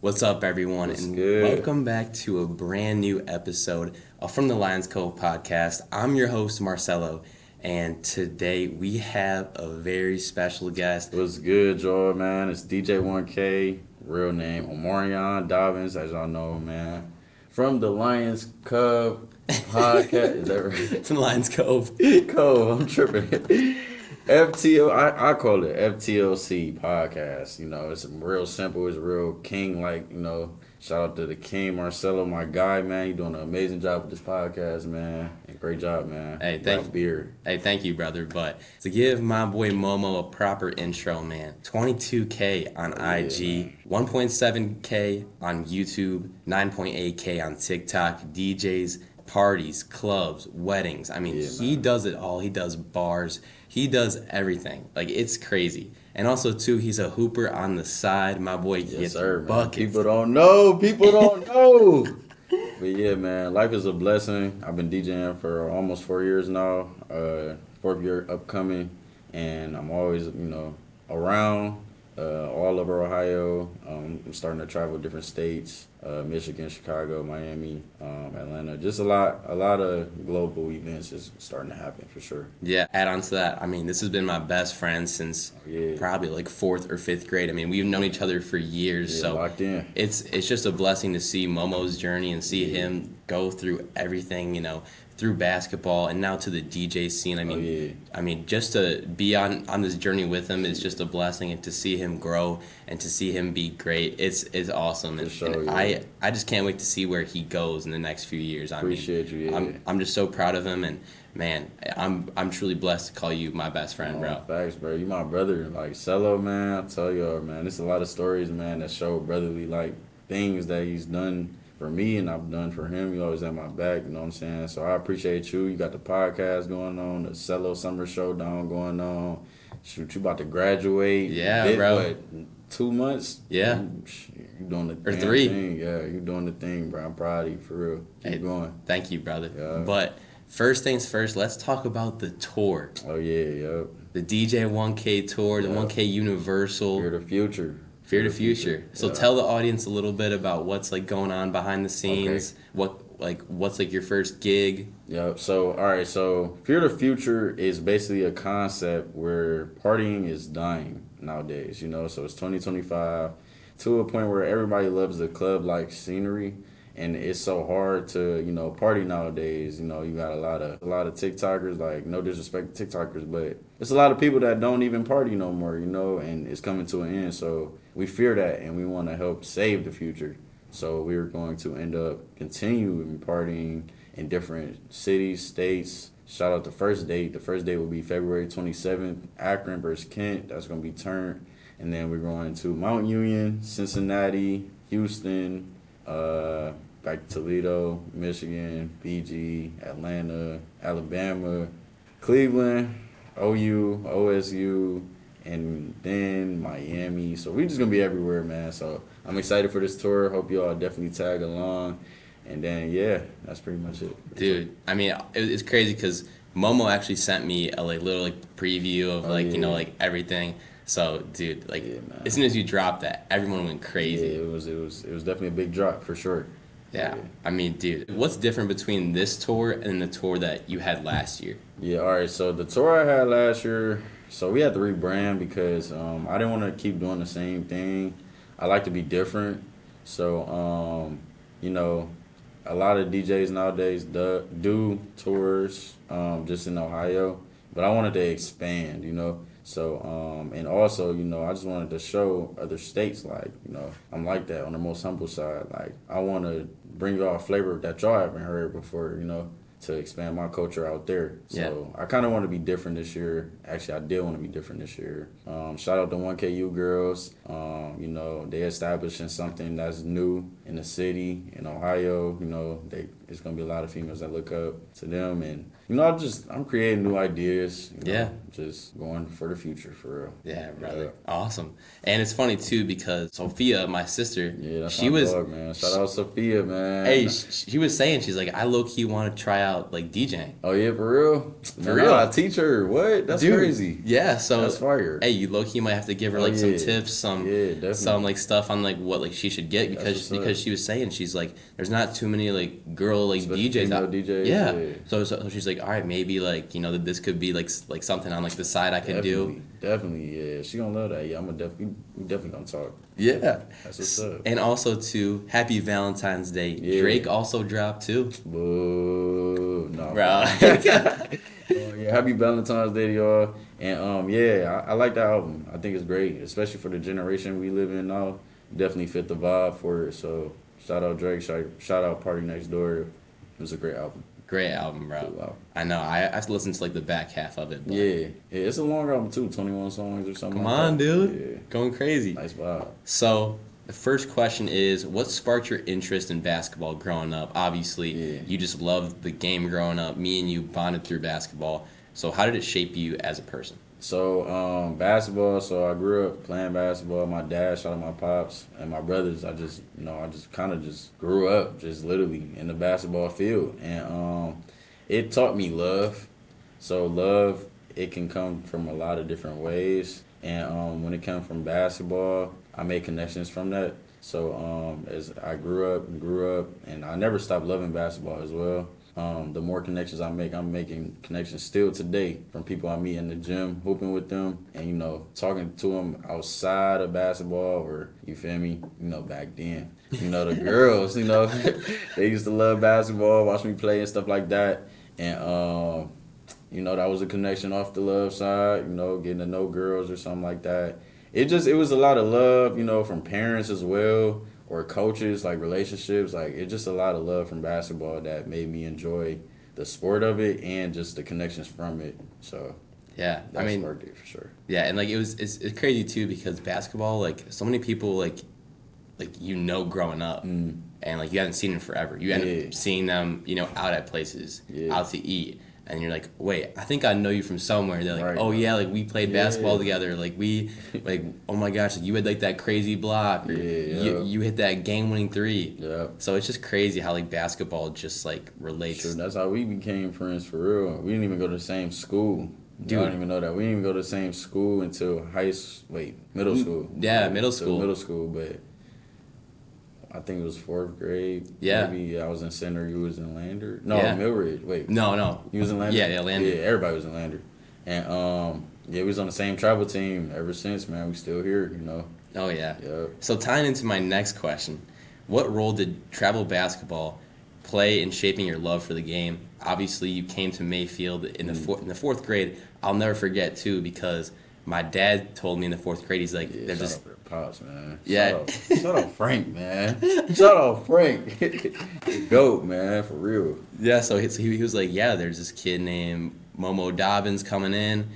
What's up, everyone? What's and good? Welcome back to a brand new episode from the Cove podcast. I'm your host, Marcelo, and today we have a very special guest. What's good, y'all, man? It's DJ1k, real name Omarion Dobbins, as y'all know, man. From the Cove podcast. Is that right? It's in the Cove. Cove, I'm tripping. I call it FTLC podcast. You know, it's real simple. It's real king-like, you know. Shout out to the king, Marcelo, my guy, man. You doing an amazing job with this podcast, man. And great job, man. Hey, thank you, brother. But to give my boy Momo a proper intro, man, 22K on IG, 1.7K on YouTube, 9.8K on TikTok, DJs, parties, clubs, weddings. I mean, he does it all. He does bars. He does everything. Like, it's crazy. And also, too, he's a hooper on the side. My boy gets buckets. People don't know. But yeah, man, life is a blessing. I've been DJing for almost 4 years now. Fourth year upcoming. And I'm always, around all over Ohio. I'm starting to travel different states. Michigan, Chicago, Miami, Atlanta. Just a lot of global events is starting to happen for sure. Yeah, add on to that. I mean, this has been my best friend since probably like 4th or 5th grade. I mean, we've known each other for years, so locked in. It's just a blessing to see Momo's journey and see him go through everything, through basketball and now to the DJ scene. I mean, just to be on this journey with him is just a blessing, and to see him grow and to see him be great, it's awesome. And I just can't wait to see where he goes in the next few years. Appreciate you. Yeah. I'm just so proud of him, and man, I'm truly blessed to call you my best friend, bro. Thanks, bro. You my brother. Like Cello, man. I tell you, man, there's a lot of stories, man, that show brotherly like things that he's done for me and I've done for him. You always had my back, you know what I'm saying? So I appreciate you. You got the podcast going on, the Cello Summer Showdown going on. Shoot, you about to graduate. Yeah, bro. What, 2 months? Yeah. You doing the or 3 thing. Yeah, you doing the thing, bro. I'm proud of you, for real. Keep going. Thank you, brother. Yeah. But first things first, let's talk about the tour. Oh, yeah, yep. The DJ1k tour, the 1K Universal. Fear the future. Fear the future. So tell the audience a little bit about what's like going on behind the scenes. Okay. What's like your first gig? Yep. So all right. So Fear the Future is basically a concept where partying is dying nowadays. So it's 2025 to a point where everybody loves the club like scenery, and it's so hard to party nowadays. You got a lot of TikTokers. Like, no disrespect to TikTokers, but it's a lot of people that don't even party no more. And it's coming to an end. So we fear that, and we want to help save the future. So we're going to end up continuing partying in different cities, states. Shout out the first date. The first date will be February 27th, Akron versus Kent. That's going to be turned. And then we're going to Mount Union, Cincinnati, Houston, back to Toledo, Michigan, BG, Atlanta, Alabama, Cleveland, OU, OSU, and then Miami. So we're just going to be everywhere, man. So I'm excited for this tour. Hope you all definitely tag along. And then, that's pretty much it. Dude, I mean, it's crazy because Momo actually sent me a little preview of everything. So, dude, as soon as you dropped that, everyone went crazy. Yeah, it was definitely a big drop for sure. Yeah. I mean, dude, what's different between this tour and the tour that you had last year? Yeah, all right. So the tour I had last year, so we had to rebrand because I didn't want to keep doing the same thing. I like to be different. So, a lot of DJs nowadays do tours just in Ohio, but I wanted to expand, So, and also, I just wanted to show other states, I'm like that on the most humble side. Like, I want to bring y'all a flavor that y'all haven't heard before, to expand my culture out there. So I kind of want to be different this year. Actually, I did want to be different this year. Shout out to 1KU girls. They establishing something that's new in the city, in Ohio. There's going to be a lot of females that look up to them. And, I'm creating new ideas. Yeah. Just going for the future, for real. Yeah, brother. Awesome. And it's funny too because Sophia, my sister, Yeah, that's she my was dog, man. Shout out Sophia, man. hey, she was saying she's like I low key want to try out like DJing. Oh yeah, for real? For real. I teach her. What? That's Dude, crazy. Yeah, so That's fire. hey, you low key might have to give her like some tips, some like stuff on like what like she should get because she was saying she's like there's not too many like girl like DJs out. DJs. Yeah. So she's like, all right, maybe like that this could be like something on like the side I could do. Definitely, yeah. She gonna love that. Yeah, we definitely gonna talk. Yeah. That's what's up. And also too, happy Valentine's Day. Yeah. Drake also dropped too. Boo. No. Bro. Yeah, happy Valentine's Day to y'all. And yeah, I like that album. I think it's great, especially for the generation we live in now. Definitely fit the vibe for it. So shout out Drake, shout out Party Next Door. It was a great album. Great album, bro. Cool album. I know. I listened to like the back half of it. But yeah, it's a long album too, 21 songs or something. Come like on, that. dude. Yeah. Going crazy. Nice vibe. So the first question is, what sparked your interest in basketball growing up? Obviously, you just loved the game growing up. Me and you bonded through basketball. So how did it shape you as a person? So basketball. So I grew up playing basketball. My dad, shout out my pops, and my brothers. I just kind of just grew up, just literally in the basketball field, and it taught me love. So love, it can come from a lot of different ways, and when it comes from basketball, I made connections from that. So as I grew up, and I never stopped loving basketball as well. The more connections I make, I'm making connections still today from people I meet in the gym, hooping with them, and talking to them outside of basketball, or you feel me? Back then, the girls, they used to love basketball, watch me play and stuff like that, and that was a connection off the love side, getting to know girls or something like that. It was a lot of love, from parents as well. Or coaches, like relationships, like it's just a lot of love from basketball that made me enjoy the sport of it and just the connections from it. So yeah, that sparked it for sure. Yeah, and like it's crazy too because basketball, like so many people like growing up, and like you haven't seen them forever. You end up seeing them, out at places, out to eat. And you're like, wait, I think I know you from somewhere. They're like, right, oh yeah, like we played basketball together. Like oh my gosh, like, you had like that crazy block, or you hit that game-winning three. Yeah. So it's just crazy how like basketball just like relates. Sure, that's how we became friends for real. We didn't even go to the same school. Dude, I don't even know that. We didn't even go to the same school until middle school. Yeah, middle school. Middle school, but I think it was 4th grade. Yeah. Maybe I was in Center, you was in Lander. No, Millridge. Wait. No. You was in Lander? Yeah, Lander. Yeah, everybody was in Lander. And we was on the same travel team ever since, man. We still here, Oh yeah. Yep. So tying into my next question, what role did travel basketball play in shaping your love for the game? Obviously, you came to Mayfield in the 4th grade. I'll never forget too because my dad told me in the 4th grade, he's like, "There's this." Pops, man. Yeah. Shout out Frank, man. Shout out Frank. Goat, man, for real. Yeah, so he was like, yeah, there's this kid named Momo Dobbins coming in.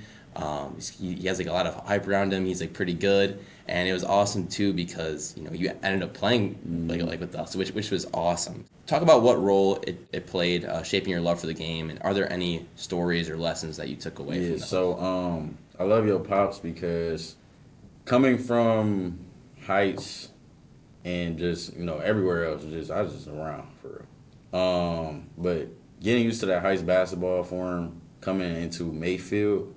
He has like a lot of hype around him. He's like pretty good, and it was awesome too because you ended up playing like with us, which was awesome. Talk about what role it played shaping your love for the game, and are there any stories or lessons that you took away from that? So I love your pops because coming from Heights and just everywhere else, I was just around for real. But getting used to that Heights basketball form coming into Mayfield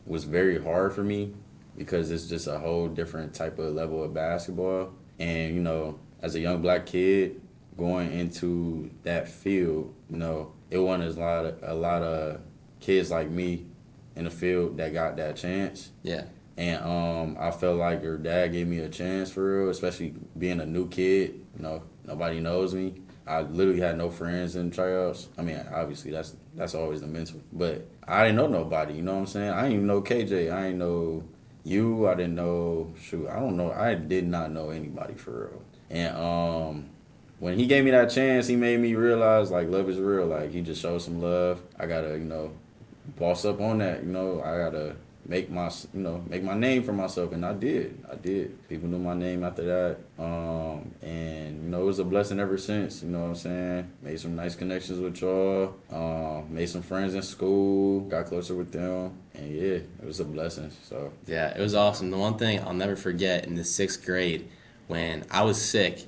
was very hard for me because it's just a whole different type of level of basketball. And as a young black kid going into that field, it wasn't a lot of kids like me in the field that got that chance. Yeah. And I felt like her dad gave me a chance for real, especially being a new kid. Nobody knows me. I literally had no friends in tryouts. I mean, obviously that's always the mental, but I didn't know nobody. You know what I'm saying? I didn't even know KJ. I didn't know you. I didn't know. I don't know. I did not know anybody for real. And when he gave me that chance, he made me realize like love is real. Like he just showed some love. I gotta boss up on that. I gotta make my name for myself, and I did. People knew my name after that, and it was a blessing ever since. You know what I'm saying? Made some nice connections with y'all. Made some friends in school. Got closer with them. And yeah, it was a blessing. So Yeah, it was awesome. The one thing I'll never forget in the 6th grade when I was sick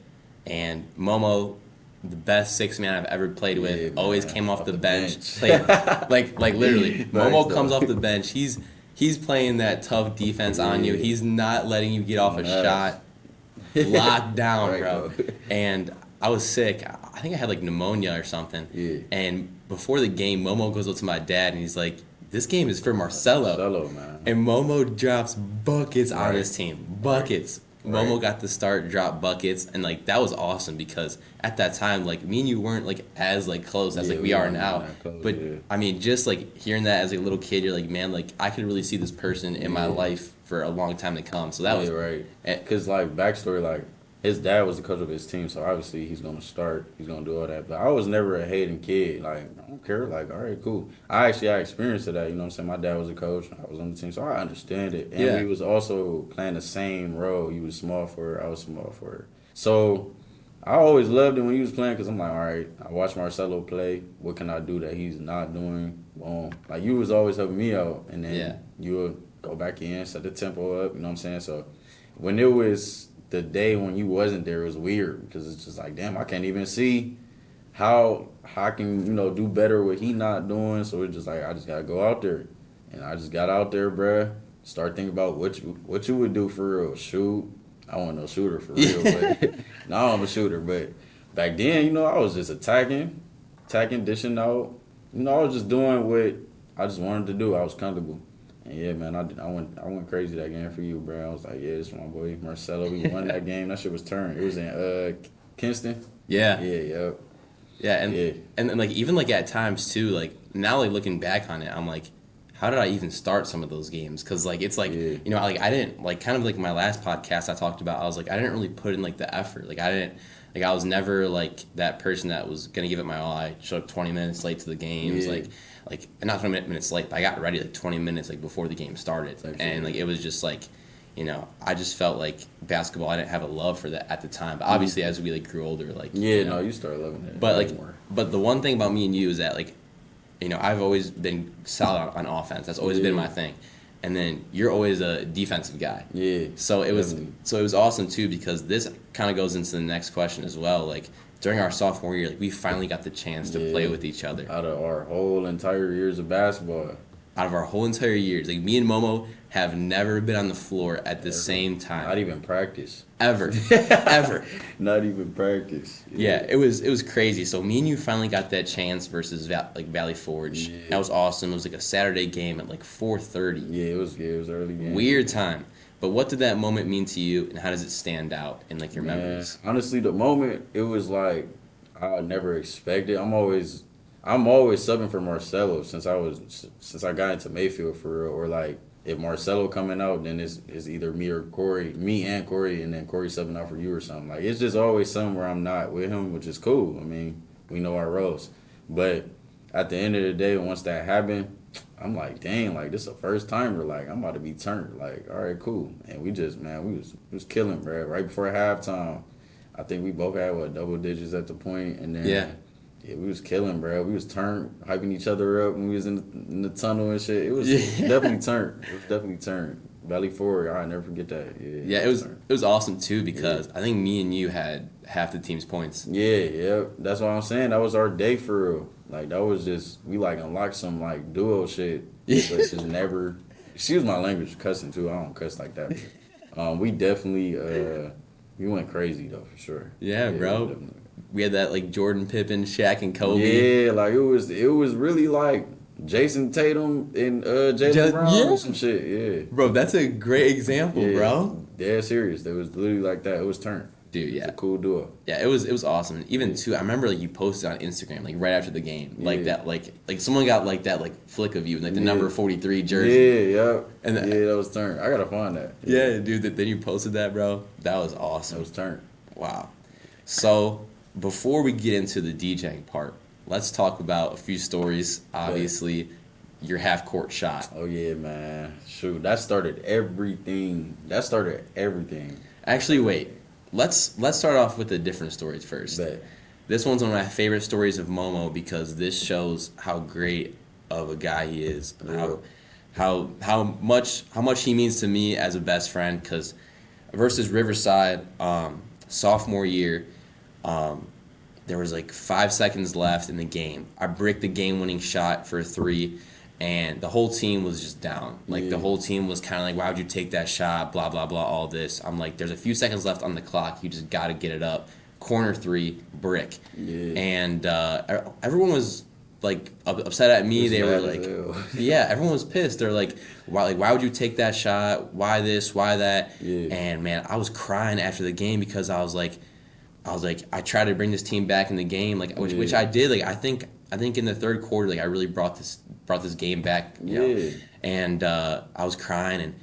and Momo, the best 6-man I've ever played with, Yeah, always man. came off Off the the bench. bench. Played like literally. Nice, Momo though. comes off the bench. He's playing that tough defense on you. Yeah. He's not letting you get off a Nice. shot. Locked down, Right, bro. And I was sick. I think I had like pneumonia or something. Yeah. And before the game, Momo goes up to my dad and he's like, "This game is for Marcelo." Marcelo, man. And Momo drops buckets on Right. his team. Buckets. Right. Momo got to start, drop buckets, and like that was awesome because at that time, like me and you weren't like as like close as Yeah, like we we are weren't now. that close, But yeah. I mean, just like hearing that as a little kid, you're like, man, like I could really see this person in my Yeah. life for a long time to come. So that was right. eh, Because, like, backstory, like, his dad was the coach of his team, so obviously he's going to start. He's going to do all that. But I was never a hating kid. Like, I don't care. Like, all right, cool. I actually had experience of that. You know what I'm saying? My dad was a coach. I was on the team, so I understand it. And Yeah. we was also playing the same role. He was small for her. I was small for her. So I always loved it when he was playing because I'm like, all right, I watch Marcelo play. What can I do that he's not doing? Boom. Like, you was always helping me out. And then Yeah. you would go back in, set the tempo up. You know what I'm saying? So when it was the day when you wasn't there, it was weird because it's just like, damn, I can't even see how I can, do better what he not doing. So it's just like, I just got to go out there. And I just got out there, bruh. Start thinking about what you would do for real. Shoot. I wasn't no shooter for real, but now I'm a shooter. But back then, I was just attacking, dishing out. I was just doing what I just wanted to do. I was comfortable. And yeah, man, I went crazy that game for you, bro. I was like, yeah, this is my boy Marcelo. We won that game. That shit was turned. It was in Kinston. yeah. Yep. Yeah, and Yeah. and like even like at times too, like now like looking back on it, I'm like, how did I even start some of those games? Because like it's like Yeah. like I didn't like kind of like my last podcast I talked about. I was like I didn't really put in like the effort. Like I was never like that person that was gonna give it my all. I showed up 20 minutes late to the games, Yeah. like not 20 minutes late, but I got ready like 20 minutes like before the game started, Absolutely. and like it was just like. I just felt like basketball. I didn't have a love for that at the time. But obviously, as we like grew older, like Yeah, no, you started loving it. but way like, more. but the one thing about me and you is that like, I've always been solid on offense. That's always been Yeah. my thing. And then you're always a defensive guy. Yeah. So it was definitely. awesome too because this kind of goes into the next question as well. Like during our sophomore year, like we finally got the chance to play with each other. Out of our whole entire years of basketball. Out of our whole entire years, like me and Momo have never been on the floor at the same time. Not even practice. Ever. Ever. Not even practice. Yeah, it was crazy. So me and you finally got that chance versus Valley Forge. Yeah. That was awesome. It was like a Saturday game at like 4:30. Yeah, it was early game. Weird time. But what did that moment mean to you, and how does it stand out in like your Man, memories? honestly, the moment it was like I never expected. I'm always subbing for Marcelo since I got into Mayfield for real. Or like if Marcelo coming out, then it's either me and Corey, and then Corey subbing out for you or something. Like it's just always something where I'm not with him, which is cool. I mean, we know our roles, but at the end of the day, once that happened, I'm like, dang, like this is the first timer. Like I'm about to be turned. Like all right, cool. And we just we was killing, bro. Right before halftime, I think we both had double digits at the point, and then yeah, we was killing, bro. We was turned, hyping each other up when we was in the tunnel and shit. It was definitely turned. It was definitely turned. Valley Forward, I'll never forget that. Yeah, it was awesome too because I think me and you had half the team's points. Yeah. That's what I'm saying. That was our day for real. Like that was just we like unlocked some like duo shit. But just never. Excuse my language, cussing too. I don't cuss like that. But, we definitely we went crazy though for sure. Yeah, bro. Definitely. We had that like Jordan, Pippen, Shaq, and Cove. Yeah, like it was really like Jason Tatum and Jalen Brown or some shit. Yeah, Bro, that's a great example, bro. Yeah, serious. It was literally like that. It was turned. Dude, It's yeah. a cool duo. Yeah, it was awesome. Even too, I remember like you posted on Instagram like right after the game, like that, like someone got like that like flick of you in like the number 43 jersey. Yeah. And that was turned. I gotta find that. Yeah, dude. Then you posted that, bro. That was That awesome. was turned. Wow. So before we get into the DJing part, let's talk about a few stories. Obviously, your half court shot. Oh yeah, man. Shoot, that started everything. Actually, wait. let's start off with the different stories first. Bet. This one's one of my favorite stories of Momo because this shows how great of a guy he is. Yeah. How much he means to me as a best friend. Because versus Riverside, sophomore year, there was like 5 seconds left in the game. I bricked the game-winning shot for a 3, and the whole team was just down. Like, the whole team was kind of like, why would you take that shot, blah, blah, blah, all this. I'm like, there's a few seconds left on the clock. You just got to get it up. Corner 3, brick. Yeah. And everyone was, like, upset at me. They were like, yeah, everyone was pissed. They're like, why would you take that shot? Why this? Why that? Yeah. And, man, I was crying after the game because I was like, I tried to bring this team back in the game, like which I did. Like I think in the third quarter, like I really brought this game back. You know? And I was crying. And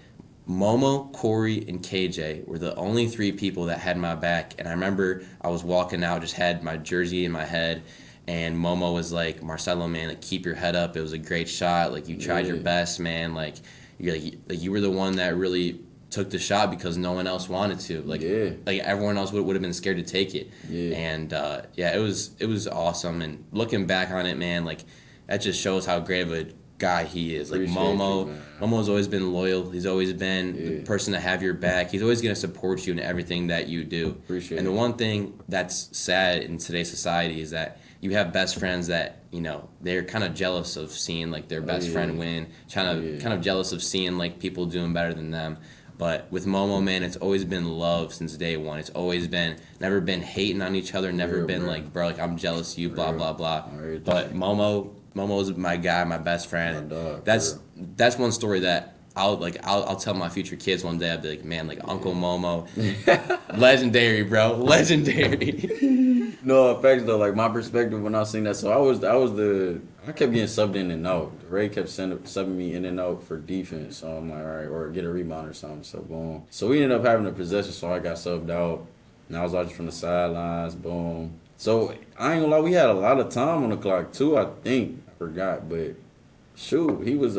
Momo, Corey, and KJ were the only 3 people that had my back. And I remember I was walking out, just had my jersey in my head, and Momo was like, "Marcelo, man, like keep your head up. It was a great shot. Like you tried your best, man. Like you were the one that really took the shot because no one else wanted to. Like everyone else would have been scared to take it. Yeah. And it was awesome. And looking back on it, man, like that just shows how great of a guy he is. Like Momo's always been loyal. He's always been the person to have your back. He's always gonna support you in everything that you do. And the one thing that's sad in today's society is that you have best friends that, you know, they're kind of jealous of seeing like their best friend win, kind of jealous of seeing like people doing better than them. But with Momo, man, it's always been love since day one. It's always been, never been hating on each other, never been like, bro, like I'm jealous of you, blah, blah, blah. But Momo's my guy, my best friend. That's one story that I'll tell my future kids one day. I'll be like, man, like Uncle Momo, legendary, bro, legendary. No, facts though. Like my perspective when I seen that, so I kept getting subbed in and out. Ray kept subbing me in and out for defense. So I'm like, all right, or get a rebound or something. So boom. So we ended up having a possession. So I got subbed out, and I was watching from the sidelines. Boom. So I ain't gonna lie, we had a lot of time on the clock too. I think I forgot, but shoot, he was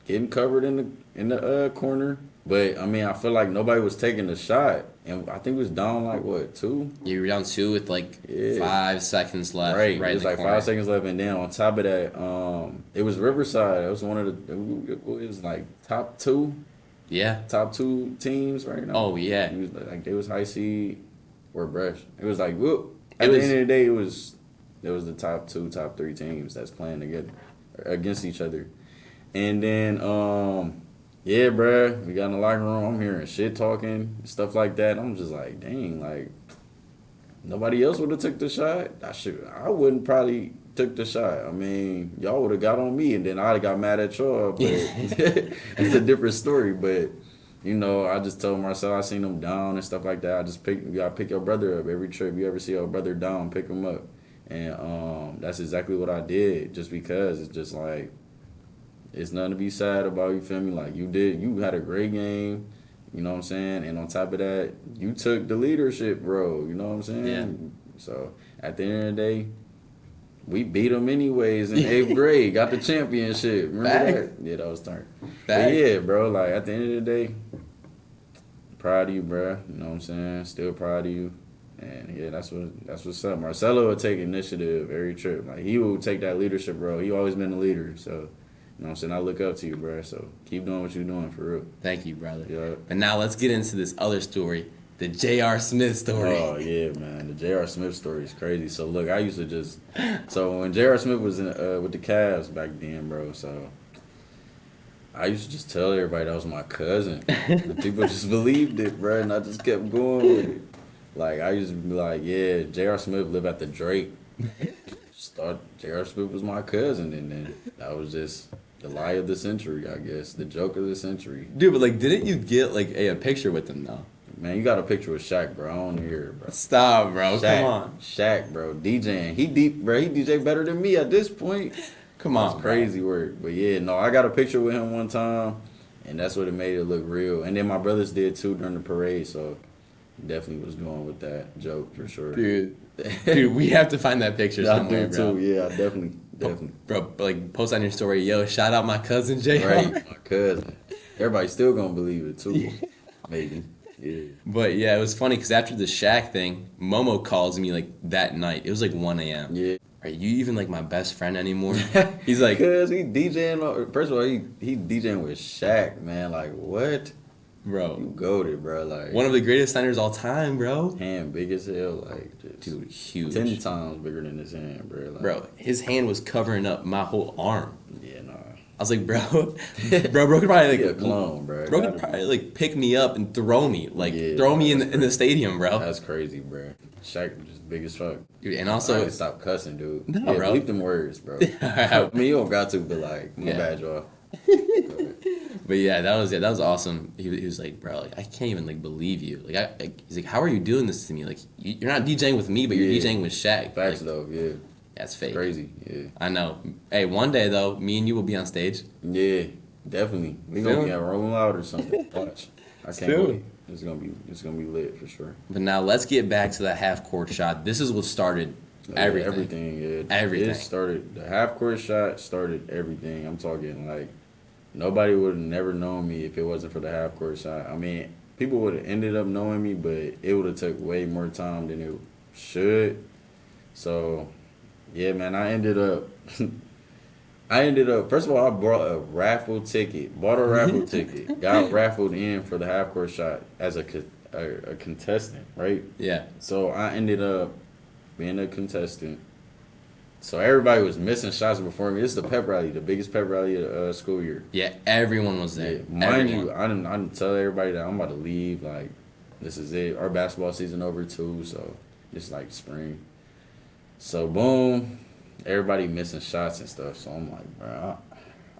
getting covered in the corner. But I mean, I feel like nobody was taking the shot, and I think it was down like what 2. You were down 2 with like 5 seconds left. Right, it was like corner. 5 seconds left, and then on top of that, it was Riverside. It was one of the. It was like top 2. Yeah. Top 2 teams right now. Oh yeah. It was like they was high seed or Bresh. It was like whoop. At the end of the day, it was the top 2, top 3 teams that's playing together against each other, and then yeah, bruh, we got in the locker room. I'm hearing shit talking, stuff like that. I'm just like, dang, like nobody else would have took the shot. I wouldn't probably took the shot. I mean, y'all would have got on me, and then I'd have got mad at y'all. But it's a different story. But you know, I just told Marcelo I seen him down and stuff like that. You gotta pick your brother up every trip. You ever see your brother down, pick him up, and that's exactly what I did. Just because it's just like. It's nothing to be sad about, you feel me? Like, you had a great game, you know what I'm saying? And on top of that, you took the leadership, bro, you know what I'm saying? Yeah. So, at the end of the day, we beat them anyways in 8th grade, got the championship. Remember that? Yeah, that was turn. But yeah, bro, like, at the end of the day, proud of you, bro, you know what I'm saying? Still proud of you. And yeah, that's what's up. Marcelo will take initiative every trip. Like, he will take that leadership, bro. He always been a leader, so... You know what I'm saying? I look up to you, bro. So keep doing what you're doing, for real. Thank you, brother. Yeah. And now let's get into this other story, the J.R. Smith story. Oh, yeah, man. The J.R. Smith story is crazy. So, look, I used to just... So, when J.R. Smith was with the Cavs back then, bro, so... I used to just tell everybody that was my cousin. And people just believed it, bro, and I just kept going with it. Like, I used to be like, yeah, J.R. Smith lived at the Drake. Just thought J.R. Smith was my cousin, and then that was just... The lie of the century, I guess. The joke of the century. Dude, but, like, didn't you get, like, a picture with him, though? Man, you got a picture with Shaq, bro. I don't hear it, bro. Stop, bro. Shaq, come on. Shaq, bro. DJing. He DJ better than me at this point. Come on, that's crazy work. But, yeah, no, I got a picture with him one time, and that's what it made it look real. And then my brothers did, too, during the parade, so definitely was going with that joke for sure. Dude, we have to find that picture somewhere, bro. Too. Yeah, I definitely. Bro, like, post on your story, yo, shout out my cousin, J.R. Right, my cousin. Everybody's still gonna believe it, too. Yeah. Maybe. Yeah. But yeah, it was funny because after the Shaq thing, Momo calls me like that night. It was like 1 a.m. Yeah. Are you even like my best friend anymore? He's like, Cause he DJing. First of all, he DJing with Shaq, man. Like what? bro, You goated, bro. Like one of the greatest centers all time, bro. hand big as hell. Like just Dude, huge. 10 times bigger than his hand, bro. Like, Bro, his hand was covering up my whole arm. Yeah, nah. I was like, bro, bro could probably He like a clone, bro. Bro could probably like pick me up and throw me, like Yeah, throw me that's in the stadium, bro. That's crazy, bro. Shaq was just big as fuck. Dude, and I also, can stop cussing, dude. No, Yeah, bro. bleep them words, bro. I mean, you don't got to, but like, my Yeah. bad, y'all. but yeah, that was awesome. He was like, bro, like I can't even like believe you. He's like, how are you doing this to me? Like you're not DJing with me, but you're Yeah. DJing with Shaq. Facts Like, though, yeah. that's fake. Crazy, yeah. I know. Hey, one day though, me and you will be on stage. Yeah, definitely. We Feel gonna be me? at Rolling Loud or something. Watch. I can't Feel me? wait. It's gonna be lit for sure. But now let's get back to that half court shot. This is what started everything. Everything, yeah. Everything. It started, the half court shot started everything. I'm talking like, nobody would have never known me if it wasn't for the half court shot. I mean, people would have ended up knowing me, but it would have took way more time than it should. So, yeah, man, I ended up, first of all, I bought a raffle ticket, got raffled in for the half court shot as a contestant, right? Yeah. So I ended up being a contestant. So everybody was missing shots before me. This is the pep rally, the biggest pep rally of the school year. Yeah, everyone was there. Yeah, mind Everyone. you, I didn't tell everybody that I'm about to leave. Like, this is it. Our basketball season over too, so it's like spring. So boom, everybody missing shots and stuff. So I'm like, bro,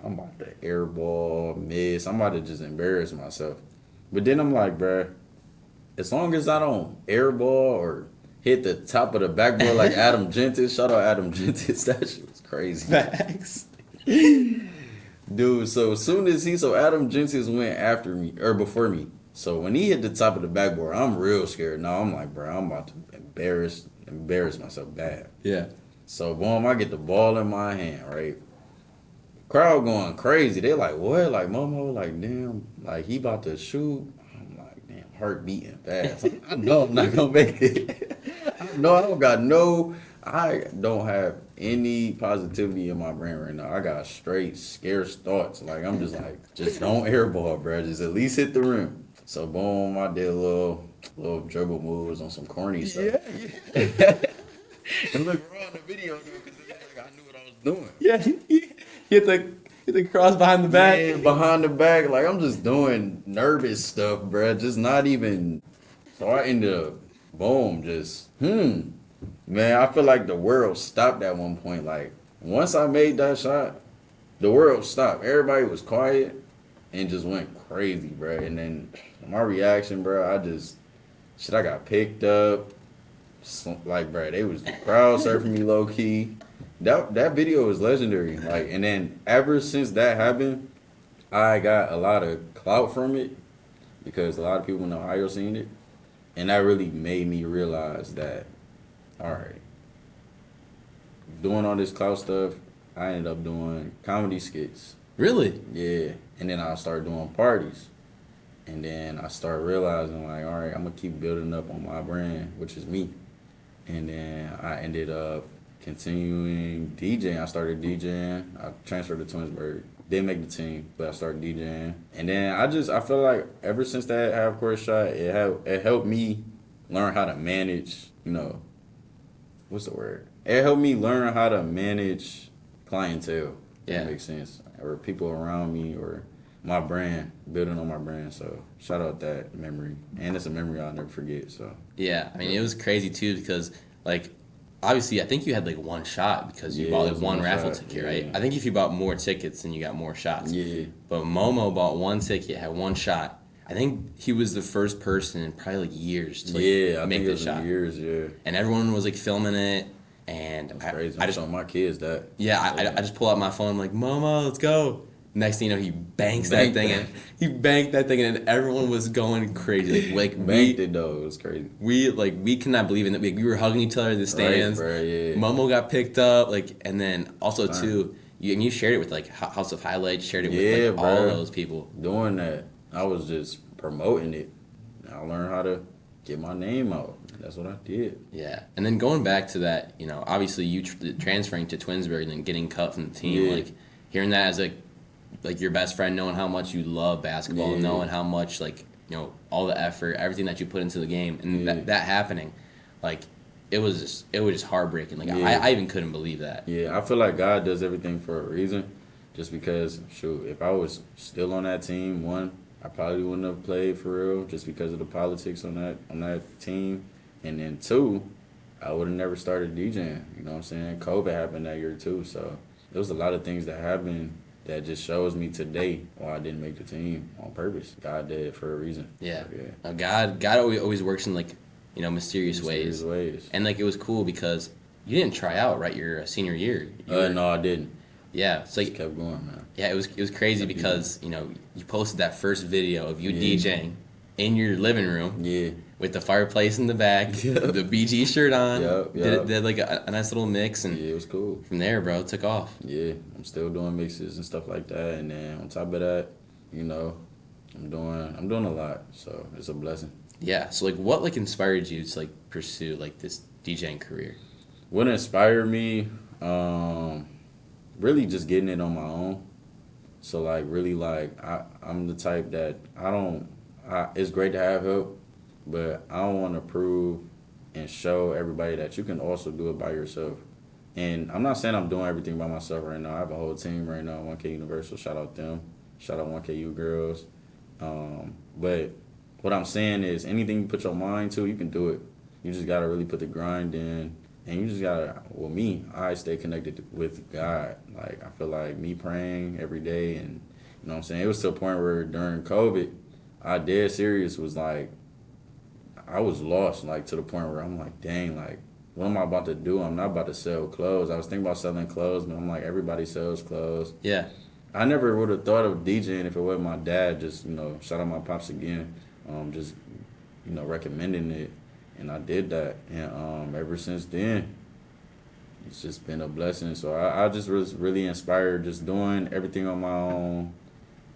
I'm about to airball, miss. I'm about to just embarrass myself. But then I'm like, bro, as long as I don't airball or hit the top of the backboard like Adam Gentile. Shout out Adam Gentile. That shit was crazy. Facts. Dude, so as soon as Adam Gentile went after me, or before me. So when he hit the top of the backboard, I'm real scared. Now I'm like, bro, I'm about to embarrass myself bad. Yeah. So boom, I get the ball in my hand, right? Crowd going crazy. They like, what? Like, Momo, like, damn, like he about to shoot. I'm like, damn, heart beating fast. I know I'm not gonna make it. I don't have any positivity in my brain right now. I got straight scarce thoughts. Like, I'm just like, just don't airball, bro. Just at least hit the rim. So boom, I did a little dribble moves on some corny stuff. Yeah. And look, we're on the video though, because like I knew what I was doing. Yeah. He hit the cross behind the back. Yeah, behind the back. Like, I'm just doing nervous stuff, bro. Just not even. So I ended up, boom, just, Man, I feel like the world stopped at one point. Like, once I made that shot, the world stopped. Everybody was quiet and just went crazy, bro. And then my reaction, bro, I got picked up. Like, bro, they was crowd surfing me low key. That video was legendary. Like, and then ever since that happened, I got a lot of clout from it because a lot of people in Ohio seen it. And that really made me realize that, all right, doing all this clout stuff, I ended up doing comedy skits. Really? Yeah. And then I started doing parties. And then I started realizing, like, all right, I'm going to keep building up on my brand, which is me. And then I ended up continuing DJing. I started DJing. I transferred to Twinsburg. Didn't make the team, but I started DJing. And then I feel like ever since that half court shot, it helped me learn how to manage, what's the word? It helped me learn how to manage clientele. Yeah. That makes sense. Or people around me or my brand, building on my brand. So shout out that memory. And it's a memory I'll never forget. So Yeah, I mean, it was crazy too because, like, obviously, I think you had like one shot because you Yeah, bought it like was one one raffle shot, ticket, yeah. right? I think if you bought more tickets, then you got more shots. yeah. But Momo bought one ticket, had one shot. I think he was the first person in probably like years to I make think it the was shot. years, yeah. And everyone was like filming it. And That's crazy. I I'm just showing my kids that. I just pull out my phone. I'm like, Momo, let's go. Next thing you know, he banks Banked that thing, that. and he banked that thing, and everyone was going crazy. Like Banked it though. It was crazy. we could not believe in that. We were hugging each other in the stands. Right, yeah. Momo got picked up, like, and then also Darn. too, you shared it with like House of Highlights, shared it Yeah, with like all bro. those people. Doing that, I was just promoting it. I learned how to get my name out. That's what I did. Yeah, and then going back to that, obviously you transferring to Twinsburg and then getting cut from the team, Yeah. like hearing that as like your best friend, knowing how much you love basketball, Yeah. knowing how much all the effort, everything that you put into the game, and that happening, like it was just heartbreaking. Like I even couldn't believe that. Yeah, I feel like God does everything for a reason. Just because, shoot, if I was still on that team, one, I probably wouldn't have played for real, just because of the politics on that team, and then two, I would have never started DJing. You know what I'm saying? Cove happened that year too, so there was a lot of things that happened that just shows me today why I didn't make the team on purpose. God did it for a reason. Yeah, So, yeah. God always works in mysterious ways. And it was cool because you didn't try out right your senior year. No, I didn't. Yeah, it's Just kept going, man. Yeah, it was crazy because you posted that first video of you DJing in your living room. Yeah. With the fireplace in the back, the BG shirt on. Yep. Did like a nice little mix, and Yeah, it was cool. from there, bro, it took off. Yeah, I'm still doing mixes and stuff like that, and then on top of that, I'm doing a lot, so it's a blessing. Yeah. So what inspired you to pursue this DJing career? What inspired me, really just getting it on my own. So really I'm the type that it's great to have help, but I don't want to prove and show everybody that you can also do it by yourself. And I'm not saying I'm doing everything by myself right now. I have a whole team right now, 1K Universal. Shout out them. Shout out 1KU girls. But what I'm saying is anything you put your mind to, you can do it. You just got to really put the grind in. And you just got to, I stay connected with God. I feel like me praying every day, and you know what I'm saying? It was to a point where during COVID, I dead serious was I was lost, to the point where I'm like, dang, what am I about to do? I'm not about to sell clothes. I was thinking about selling clothes, but I'm like, everybody sells clothes. Yeah. I never would have thought of DJing if it wasn't my dad. Just, shout out my pops again. Just, recommending it. And I did that. And ever since then, it's just been a blessing. So I just was really inspired, just doing everything on my own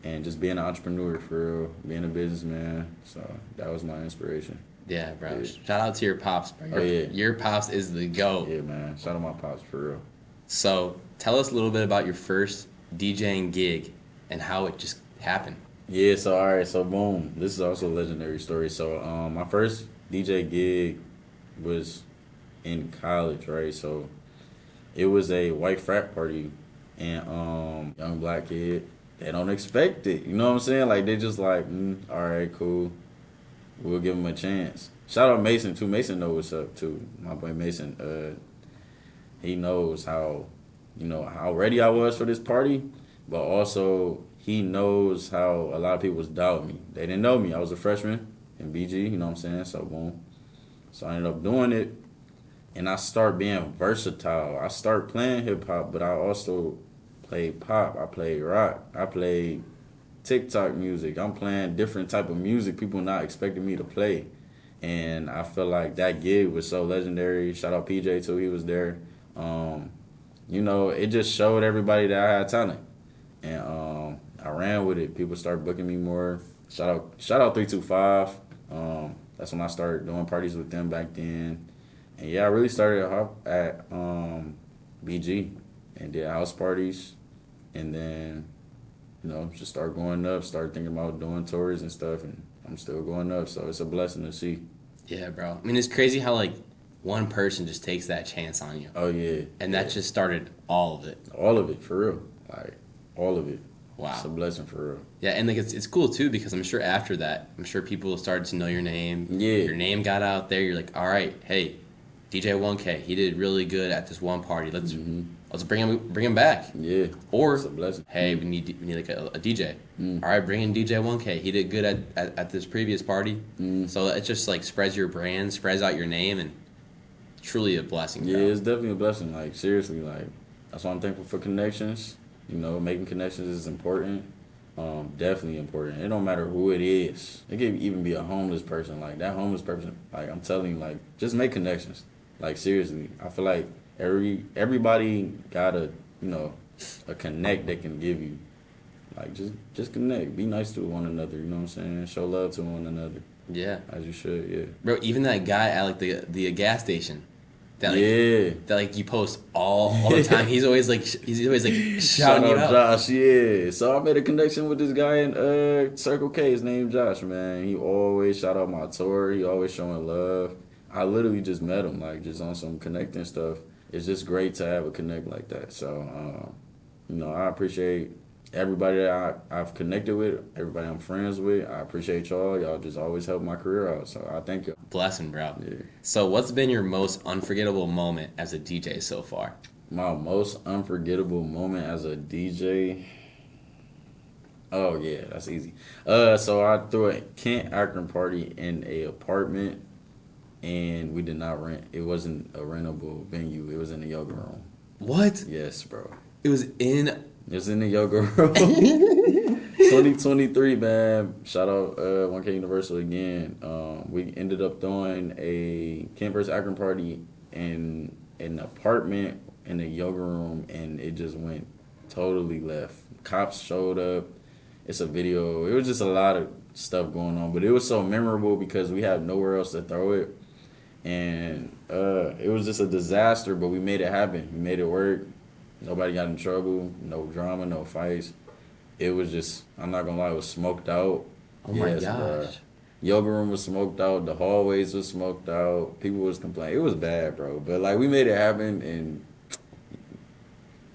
and just being an entrepreneur for real, being a businessman. So that was my inspiration. Yeah, bro. Yeah. Shout out to your pops, bro. Your pops is the GOAT. Yeah, man. Shout out my pops for real. So tell us a little bit about your first DJing gig and how it just happened. Yeah, so all right, so boom. This is also a legendary story. So my first DJ gig was in college, right? So it was a white frat party, and young black kid, they don't expect it. You know what I'm saying? They just all right, cool. We'll give him a chance. Shout out Mason too. Mason knows what's up too. My boy Mason, he knows how ready I was for this party, but also he knows how a lot of people was doubting me. They didn't know me. I was a freshman in BG, you know what I'm saying? So boom. So I ended up doing it, and I start being versatile. I start playing hip hop, but I also played pop. I played rock. I played TikTok music. I'm playing different type of music people not expecting me to play. And I feel like that gig was so legendary. Shout out PJ too, he was there. It just showed everybody that I had talent. And I ran with it. People started booking me more. Shout out 325. That's when I started doing parties with them back then. And yeah, I really started at BG and did house parties. And then just start going up, start thinking about doing tours and stuff, and I'm still going up, so it's a blessing to see. Yeah, bro. I mean, it's crazy how, one person just takes that chance on you. Oh, yeah. And that just started all of it. All of it, for real. All of it. Wow. It's a blessing, for real. Yeah, and, it's cool, too, because I'm sure after that, people started to know your name. Yeah. Your name got out there. You're like, all right, hey, DJ1k, he did really good at this one party. Let's bring him back. Yeah. Or it's a blessing. Hey, we need a DJ. All right, bring in DJ1k. He did good at this previous party. So it just spreads your brand, spreads out your name, and truly a blessing. Yeah, bro. it's definitely a blessing. Seriously, that's why I'm thankful for connections. Making connections is important. Definitely important. It don't matter who it is. It could even be a homeless person. That homeless person, I'm telling you, just make connections. Seriously, I feel like everybody got a connect they can give you. Just connect. Be nice to one another, you know what I'm saying? Show love to one another. Yeah. As you should, yeah. Bro, even that guy at like the gas station. That you post all the time. He's always like shouting Shout you out out. Josh, yeah. So I made a connection with this guy in Circle K. His name Josh, man. He always shout out my tour. He always showing love. I literally just met him, like just on some connecting stuff. It's just great to have a connect like that. So, I appreciate everybody that I've connected with, everybody I'm friends with. I appreciate y'all. Y'all just always help my career out. So I thank you. Blessing, bro. Yeah. So what's been your most unforgettable moment as a DJ so far? My most unforgettable moment as a DJ. Oh yeah, that's easy. So I threw a Kent Akron party in a apartment, and we did not rent. It wasn't a rentable venue. It was in the yoga room. What? Yes, bro. It was in. It was in the yoga room. 2023, man. Shout out 1K Universal again. We ended up throwing a Kent vs. Akron party in an apartment in the yoga room, and it just went totally left. Cops showed up. It's a video. It was just a lot of stuff going on, but it was so memorable because we had nowhere else to throw it, and it was just a disaster. But we made it happen. We made it work. Nobody got in trouble. No drama. No fights. It was just, I'm not gonna lie, it was smoked out. Oh my gosh. Bruh. Yoga room was smoked out. The hallways was smoked out. People was complaining. It was bad, bro. But like we made it happen and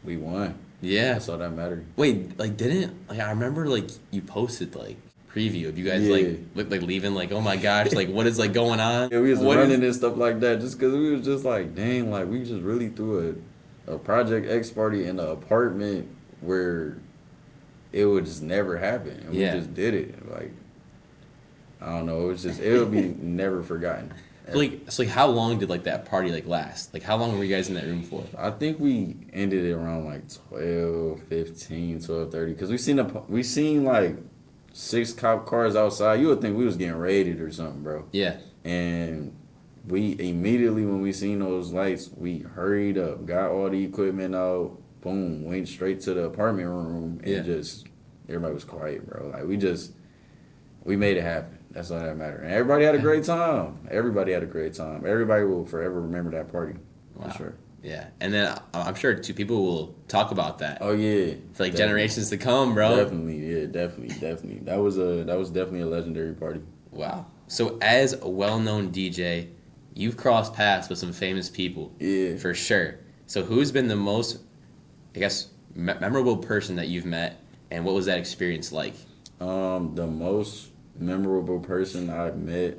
we won. Yeah. That's all that mattered. Wait, like I remember like you posted like preview of you guys like leaving like, oh my gosh, like what is like going on? Yeah, we was running and stuff like that just because we was just like, dang, like we just really threw a Project X party in an apartment where it would just never happen. And we just did it. Like, I don't know. It was just, it would be never forgotten. So how long did like that party like last? Like how long were you guys in that room for? I think we ended it around like 12:30 because we seen like 6 cop cars outside. You would think we was getting raided or something, bro. Yeah. And we immediately when we seen those lights, we hurried up, got all the equipment out, boom, went straight to the apartment room and just everybody was quiet, bro. Like we made it happen. That's all that mattered. And everybody had a great time. Everybody had a great time. Everybody will forever remember that party. Wow. For sure. Yeah. And then I'm sure too people will talk about that. Oh yeah. For like generations to come, bro. Definitely, yeah, definitely. That was definitely a legendary party. Wow. So as a well-known DJ, you've crossed paths with some famous people. Yeah. For sure. So who's been the most, I guess, memorable person that you've met, and what was that experience like? The most memorable person I've met,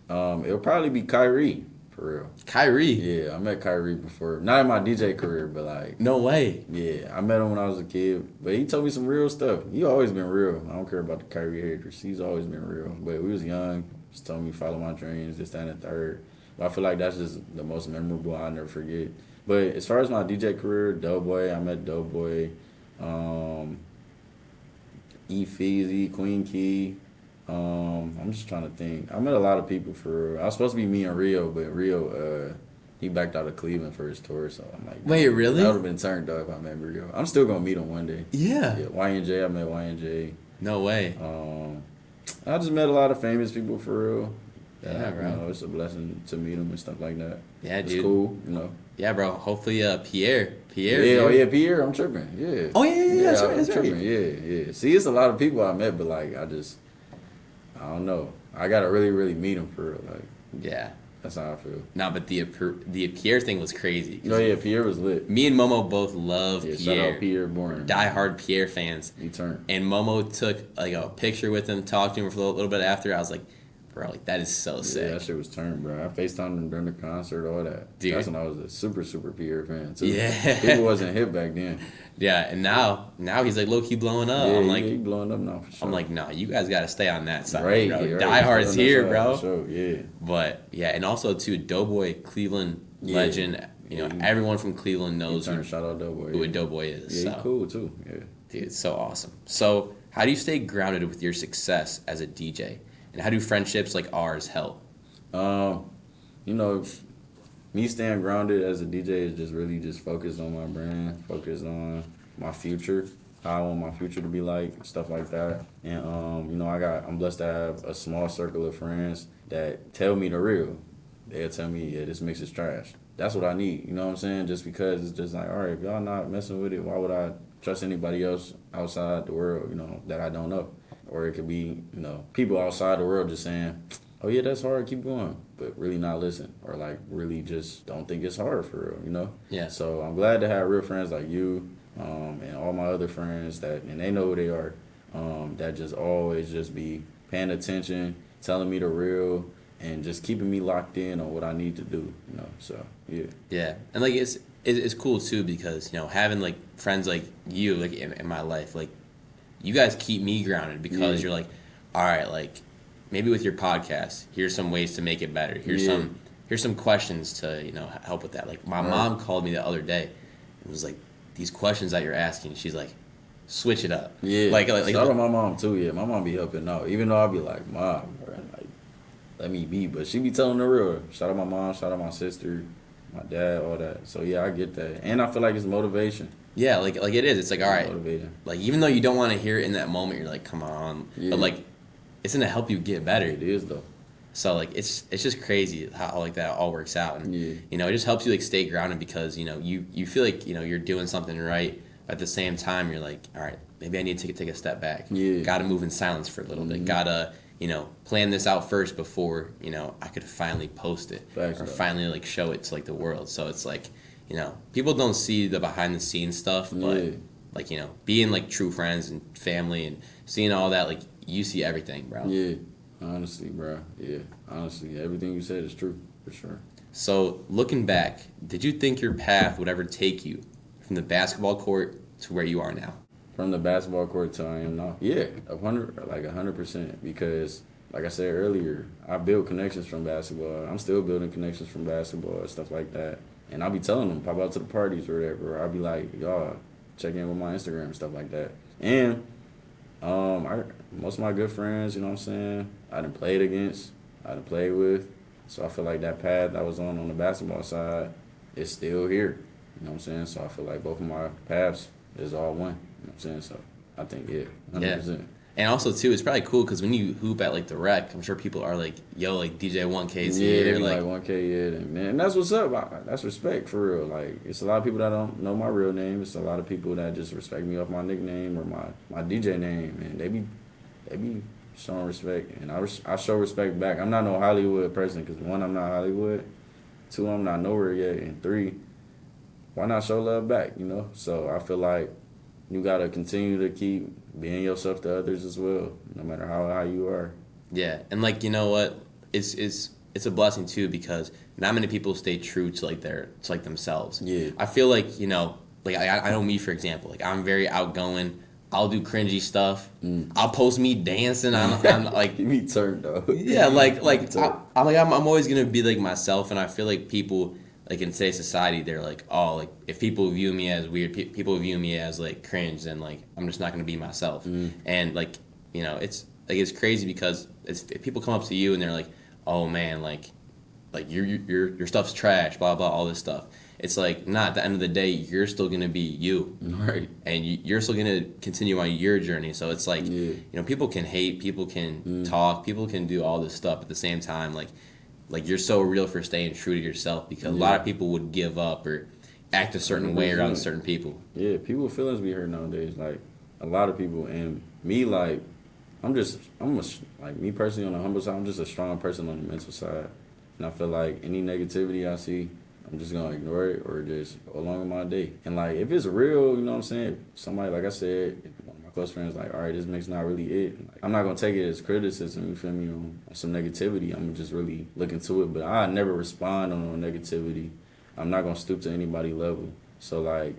it'll probably be Kyrie, for real. Kyrie? Yeah, I met Kyrie before. Not in my DJ career, but like... No way. Yeah, I met him when I was a kid. But he told me some real stuff. He always been real. I don't care about the Kyrie haters. He's always been real. But we was young. Just told me follow my dreams, this, that, and the third. But I feel like that's just the most memorable I'll never forget. But as far as my DJ career, Doughboy, I met Doughboy. E-Feezy, Queen Key. I'm just trying to think. I met a lot of people for real. I was supposed to be me and Rio, but Rio, he backed out of Cleveland for his tour, so I'm like... Wait, really? That would have been turned up if I met Rio. I'm still going to meet him one day. Yeah. YNJ, I met YNJ. No way. I just met a lot of famous people for real. Yeah, bro. You know, it's a blessing to meet them and stuff like that. Yeah, it's dude. Cool, you know. Yeah, bro. Hopefully, Pierre. Yeah, dude. oh yeah, Pierre. I'm tripping. Yeah. Oh yeah. That's right. That's tripping. right. Yeah. See, it's a lot of people I met, but like, I don't know. I gotta really, really meet them for real. Like, yeah. That's how I feel. No, but the Pierre thing was crazy. Oh yeah, Pierre was lit. Me and Momo both love Pierre. Shout out Pierre Bourne. Die-hard Pierre fans. He turned. And Momo took like a picture with him, talked to him for a little bit after. I was like, bro, like that is so sick. Yeah, that shit was turned, bro. I FaceTimed him during the concert, all that. Dude. That's when I was a super, super Pierre fan too. Yeah. People wasn't hip back then. Yeah, and now he's like low key blowing up. Yeah, I'm like, he blowing up now for sure. I'm like, nah, you guys got to stay on that side, right, bro. Yeah, right. Die Hard's here, bro. For sure, yeah. But yeah, and also too, Doughboy, Cleveland legend. You know, everyone from Cleveland knows shout out Doughboy. Who a Doughboy is. Yeah, so. he's cool too. Yeah, dude, it's so awesome. So, how do you stay grounded with your success as a DJ, and how do friendships like ours help? You know, me staying grounded as a DJ is just really just focused on my brand, focused on my future. how I want my future to be like, stuff like that. And I'm blessed to have a small circle of friends that tell me the real. They'll tell me, yeah, this mix is trash. That's what I need. You know what I'm saying? Just because it's just like, all right, if y'all not messing with it, why would I trust anybody else outside the world, that I don't know? Or it could be, people outside the world just saying, oh yeah, that's hard, keep going, but really not listen, or like really just don't think it's hard for real. Yeah. So I'm glad to have real friends like you, and all my other friends and they know who they are, that just always just be paying attention, telling me the real, and just keeping me locked in on what I need to do. So yeah. Yeah, and like it's cool too because having like friends like you like in my life, like you guys keep me grounded because you're like, all right, like maybe with your podcast, here's some ways to make it better. Here's some questions to help with that. Like my mom called me the other day. It was like these questions that you're asking. She's like, switch it up. Yeah. Like shout out my mom too. Yeah, my mom be helping out. Even though I'll be like, Mom, bro, like let me be, but she be telling the real. Shout out my mom. Shout out my sister, my dad, all that. So yeah, I get that, and I feel like it's motivation. Yeah, like it is. It's like, all right, motivating. Like even though you don't want to hear it in that moment, you're like, come on. Yeah. But like, it's gonna help you get better. It is though. So like it's just crazy how like that all works out, and it just helps you like stay grounded because you feel like you're doing something right. But at the same time, you're like, all right, maybe I need to take a step back. Yeah. Got to move in silence for a little bit. Gotta plan this out first before I could finally post it or finally like show it to like the world. So it's like people don't see the behind the scenes stuff, but like being like true friends and family and seeing all that, like you see everything, bro. Yeah. Honestly, bro. Yeah. Honestly, everything you said is true, for sure. So, looking back, did you think your path would ever take you from the basketball court to where you are now? From the basketball court to I am now? Yeah, 100%. Because, like I said earlier, I build connections from basketball. I'm still building connections from basketball and stuff like that. And I'll be telling them, pop out to the parties or whatever. Or I'll be like, y'all, check in with my Instagram and stuff like that. And most of my good friends, you know what I'm saying, I done played against, I done played with. So I feel like that path I was on the basketball side is still here. You know what I'm saying? So I feel like both of my paths is all one. You know what I'm saying? So I think, 100%. Yeah. And also, too, it's probably cool because when you hoop at, like, the rec, I'm sure people are like, yo, like, DJ1k's here. Yeah, like 1K, yeah. Man, that's what's up. That's respect, for real. Like, it's a lot of people that don't know my real name. It's a lot of people that just respect me off my nickname or my DJ name. And they be showing respect. And I show respect back. I'm not no Hollywood person because, 1, I'm not Hollywood. 2, I'm not nowhere yet. And 3, why not show love back, So I feel like you got to continue to keep being yourself to others as well, no matter how you are. Yeah, and like you know what, it's a blessing too because not many people stay true to like themselves. Yeah, I feel like like I know me for example, like I'm very outgoing. I'll do cringy stuff. I'll post me dancing on like you be turned though. Yeah, I'm always gonna be like myself, and I feel like people. Like in today's society, they're like, oh, like if people view me as weird, people view me as like cringe, then like I'm just not gonna be myself. And like it's crazy because if people come up to you and they're like, oh man, like your stuff's trash, blah blah, all this stuff. It's like at the end of the day, you're still gonna be you, right? And you're still gonna continue on your journey. So it's like people can hate, people can talk, people can do all this stuff at the same time, like you're so real for staying true to yourself because a lot of people would give up or act a certain way around certain people. Yeah, people's feelings be hurt nowadays. Like a lot of people, and me, like like me personally on the humble side, I'm just a strong person on the mental side, and I feel like any negativity I see, I'm just gonna ignore it or just go along with my day. And like if it's real, you know what I'm saying? Somebody, like I said, one of my close friends, like, all right, this mix not really it. Like, I'm not gonna take it as criticism. You feel me? On some negativity, I'm just really look into it. But I never respond on negativity. I'm not gonna stoop to anybody level. So like,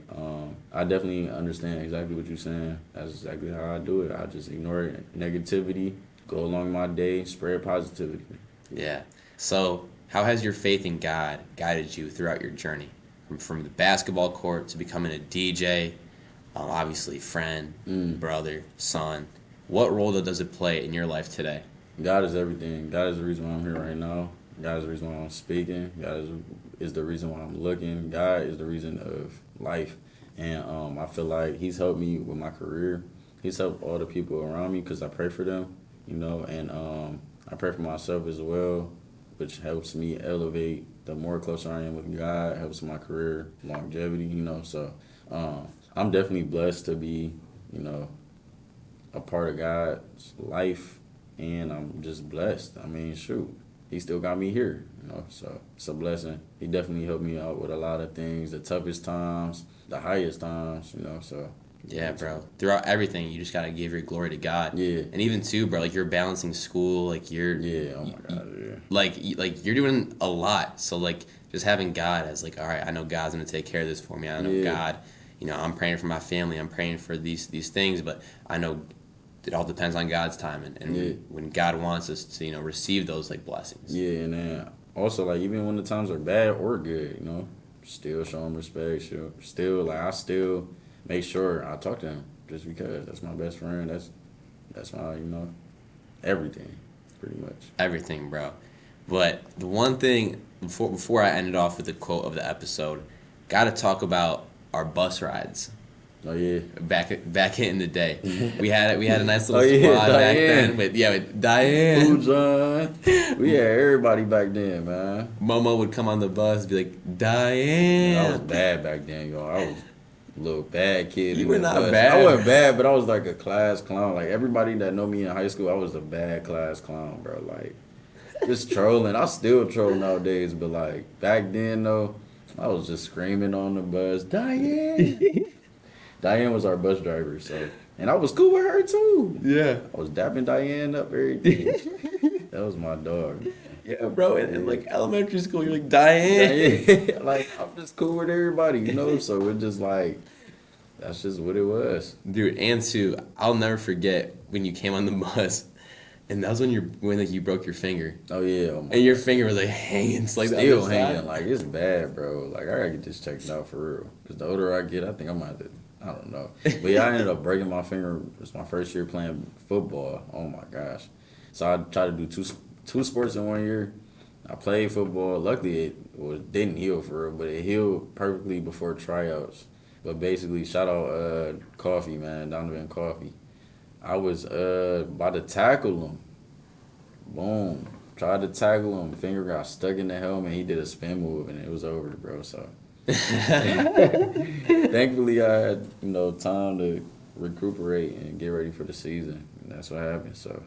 I definitely understand exactly what you're saying. That's exactly how I do it. I just ignore it. Negativity, go along my day, spread positivity. Yeah. So how has your faith in God guided you throughout your journey? From the basketball court to becoming a DJ, obviously friend, brother, son. What role does it play in your life today? God is everything. God is the reason why I'm here right now. God is the reason why I'm speaking. God is the reason why I'm looking. God is the reason of life. And I feel like he's helped me with my career. He's helped all the people around me because I pray for them, you know, and I pray for myself as well, which helps me elevate. The more closer I am with God, helps my career longevity, you know. So I'm definitely blessed to be, you know, a part of God's life, and I'm just blessed. I mean, shoot, he still got me here, you know, so it's a blessing. He definitely helped me out with a lot of things, the toughest times, the highest times, you know, so. Yeah, bro. Throughout everything, you just gotta give your glory to God. Yeah. And even too, bro, like you're balancing school, like you're Yeah, oh my God, yeah. like you're doing a lot. So like just having God as like, all right, I know God's gonna take care of this for me. I know God, you know, I'm praying for my family. I'm praying for these things, but I know it all depends on God's time, and when God wants us to, you know, receive those like blessings. Yeah, and then also like even when the times are bad or good, you know, still show him respect. Still like I still make sure I talk to him just because that's my best friend. That's my, you know, everything, pretty much. Everything, bro. But the one thing before I ended off with the quote of the episode, gotta talk about our bus rides. Oh yeah. Back in the day, we had a nice little Oh, yeah, squad back Diane. then. With Diane, Cool John. We had everybody back then, man. Momo would come on the bus, be like, Man, Diane. I was bad back then, y'all. I was a little bad kid. You in were the not bus. bad. I wasn't bad, but I was like a class clown. Like everybody that know me in high school, I was a bad class clown, bro. Like just trolling. I still troll nowadays, but like back then though, I was just screaming on the bus, Diane. Diane was our bus driver, so and I was cool with her too. Yeah, I was dapping Diane up every day. That was my dog. yeah, bro. In like elementary school, you're like Diane. Diane, like I'm just cool with everybody, you know. So it just like that's just what it was. Dude, and Sue, I'll never forget when you came on the bus, and that was when like you broke your finger, Oh yeah, oh my and your finger was like hanging, it's like the still other hanging. side. Like it's bad, bro. Like I gotta get this checked out for real. Cause the older I get, I think I'm gonna have to. I don't know. But yeah, I ended up breaking my finger. It's my first year playing football. Oh my gosh. So I tried to do two sports in 1 year. I played football. Luckily, it didn't heal for real, but it healed perfectly before tryouts. But basically, shout out Coffee, man, Donovan Coffee. I was about to tackle him. Boom. Tried to tackle him. Finger got stuck in the helmet. He did a spin move, and it was over, bro. So thankfully, I had, you know, time to recuperate and get ready for the season. And that's what happened. So,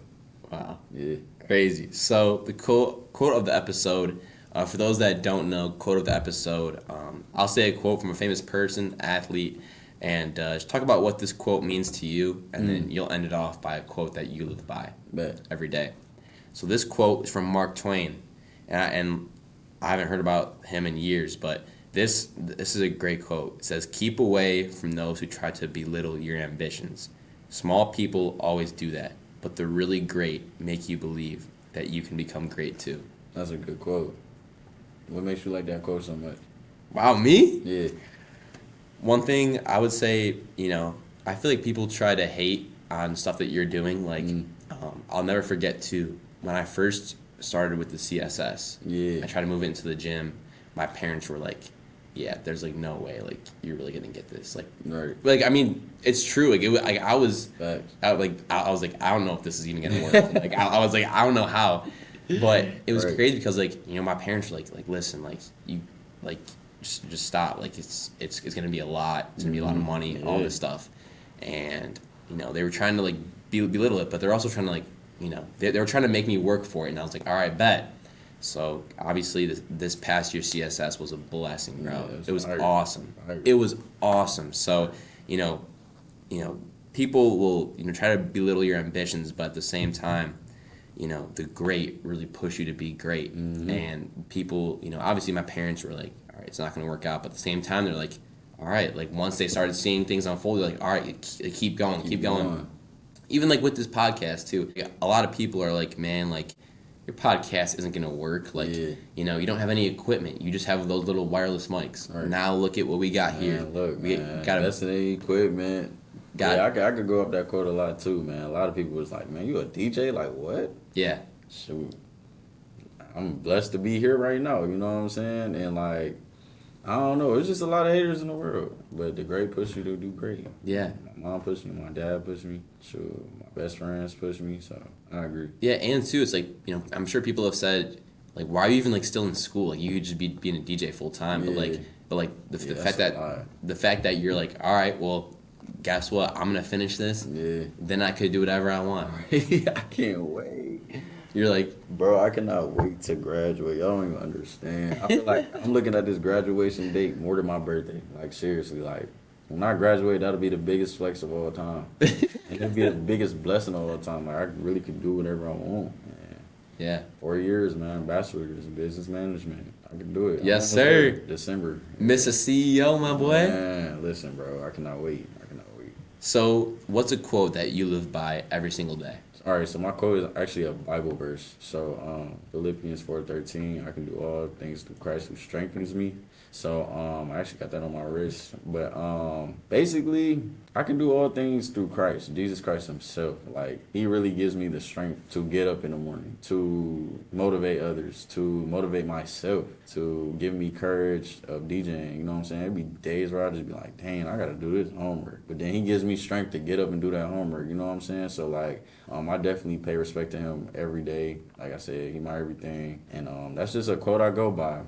Wow. yeah. Crazy. So the quote of the episode, for those that don't know, quote of the episode, I'll say a quote from a famous person, athlete, and just talk about what this quote means to you, and then you'll end it off by a quote that you live by Bet. every day. So this quote is from Mark Twain, and I haven't heard about him in years, but this is a great quote. It says, "Keep away from those who try to belittle your ambitions. Small people always do that, but the really great make you believe that you can become great too." That's a good quote. What makes you like that quote so much? Wow, me? Yeah. One thing I would say, you know, I feel like people try to hate on stuff that you're doing. Like, I'll never forget too, when I first started with the CSS, Yeah. I tried to move it into the gym. My parents were like, "Yeah, there's like no way, like you're really gonna get this." Like I mean, it's true. Like I was like, I don't know if this is even gonna work. Like I was like, I don't know how, but it was Right. crazy because like, you know, my parents were like listen, like you like just stop. Like it's gonna be a lot. It's gonna be a lot of money, all this stuff, and you know they were trying to like belittle it, but they're also trying to like, you know, they were trying to make me work for it, and I was like, all right, bet. So obviously this past year CSS was a blessing, bro. Yeah, it was I agree. awesome. I agree. It was awesome. So, you know, people will, you know, try to belittle your ambitions, but at the same time, you know, the great really push you to be great. Mm-hmm. And people, you know, obviously my parents were like, all right, it's not going to work out. But at the same time, they're like, all right, like once they started seeing things unfold, they're like, all right, keep going, keep going. Even like with this podcast too, a lot of people are like, man, like your podcast isn't going to work. Like, you know, you don't have any equipment. You just have those little wireless mics. Right. Now look at what we got here. Look, we got investing in equipment. I could go up that quote a lot too, man. A lot of people was like, man, you a DJ? Like, what? Yeah. Shoot. I'm blessed to be here right now, you know what I'm saying? And like, I don't know. It's just a lot of haters in the world. But the great push you to do great. Yeah. My mom pushed me. My dad pushed me. Sure, my best friends pushed me. So I agree. Yeah, and too, it's like, I'm sure people have said, like, why are you even like still in school? Like, you could just be being a DJ full time. Yeah. But like the that's the fact that you're like, all right, well, guess what? I'm gonna finish this. Yeah. Then I could do whatever I want. I can't wait. You're like, Bro, I cannot wait to graduate. Y'all don't even understand. I feel like I'm looking at this graduation date more than my birthday. Like, seriously, like, when I graduate, that'll be the biggest flex of all time. And it'll be the biggest blessing of all time. Like, I really could do whatever I want, man. yeah. 4 years, man. Bachelor's in business management. I can do it. Yes, I'm almost sir. there. December. Miss a CEO, my boy. Man, listen, bro. I cannot wait. I cannot wait. So, what's a quote that you live by every single day? All right, so my quote is actually a Bible verse. So Philippians 4:13, I can do all things through Christ who strengthens me. So I actually got that on my wrist. But basically, I can do all things through Christ, Jesus Christ himself. Like, he really gives me the strength to get up in the morning, to motivate others, to motivate myself, to give me courage of DJing. You know what I'm saying? It'd be days where I just be like, dang, I got to do this homework. But then he gives me strength to get up and do that homework. You know what I'm saying? So, like, I definitely pay respect to him every day. Like I said, he my everything. And that's just a quote I go by.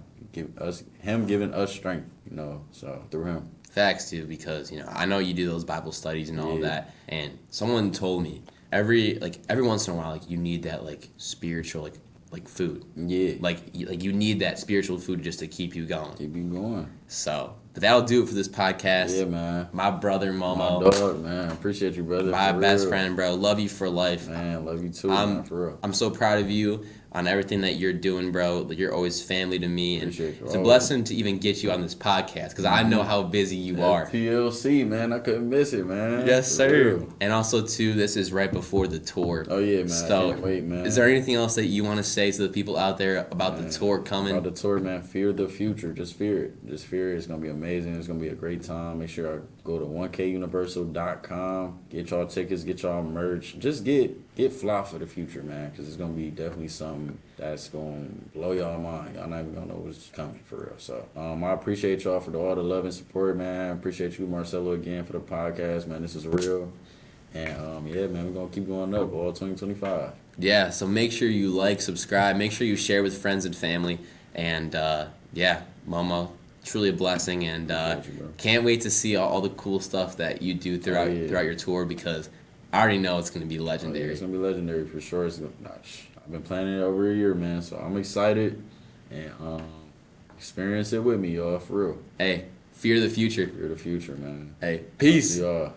Him giving us strength, so through him. Facts too, because I know you do those Bible studies and all that, and someone told me every once in a while, like, you need that like spiritual like food. Yeah. Like you need that spiritual food just to keep you going. Keep you going. So, but that'll do it for this podcast. Yeah, man. My brother Momo. My dog, man. Appreciate you, brother. My best real. friend, bro. Love you for life. Man, love you too, man, for real. I'm so proud of you on everything that you're doing, bro. Like, you're always family to me, and Appreciate you. it's a blessing to even get you on this podcast because I know how busy you are. FTLC, man. I couldn't miss it, man. Yes, For sir. real. And also, too, this is right before the tour. Oh, yeah, man. So, I can't wait, man. Is there anything else that you want to say to the people out there about the tour coming? About the tour, man. Fear the future. Just fear it. Just fear it. It's going to be amazing. It's going to be a great time. Make sure I go to 1kuniversal.com. Get y'all tickets. Get y'all merch. Just get fly for the future, man, because it's going to be definitely something that's going to blow y'all mind. Y'all not even going to know what's coming for real. So I appreciate y'all for all the love and support, man. Appreciate you, Marcelo, again, for the podcast, man. This is real. And, yeah, man, we're going to keep going up all 2025. Yeah, so make sure you like, subscribe. Make sure you share with friends and family. And, yeah, Momo, truly a blessing. And can't wait to see all the cool stuff that you do throughout your tour, because I already know it's going to be legendary. Oh, yeah, it's going to be legendary for sure. I've been planning it over a year, man, so I'm excited. And experience it with me, y'all, for real. Hey, fear the future. Fear the future, man. Hey, peace. See y'all.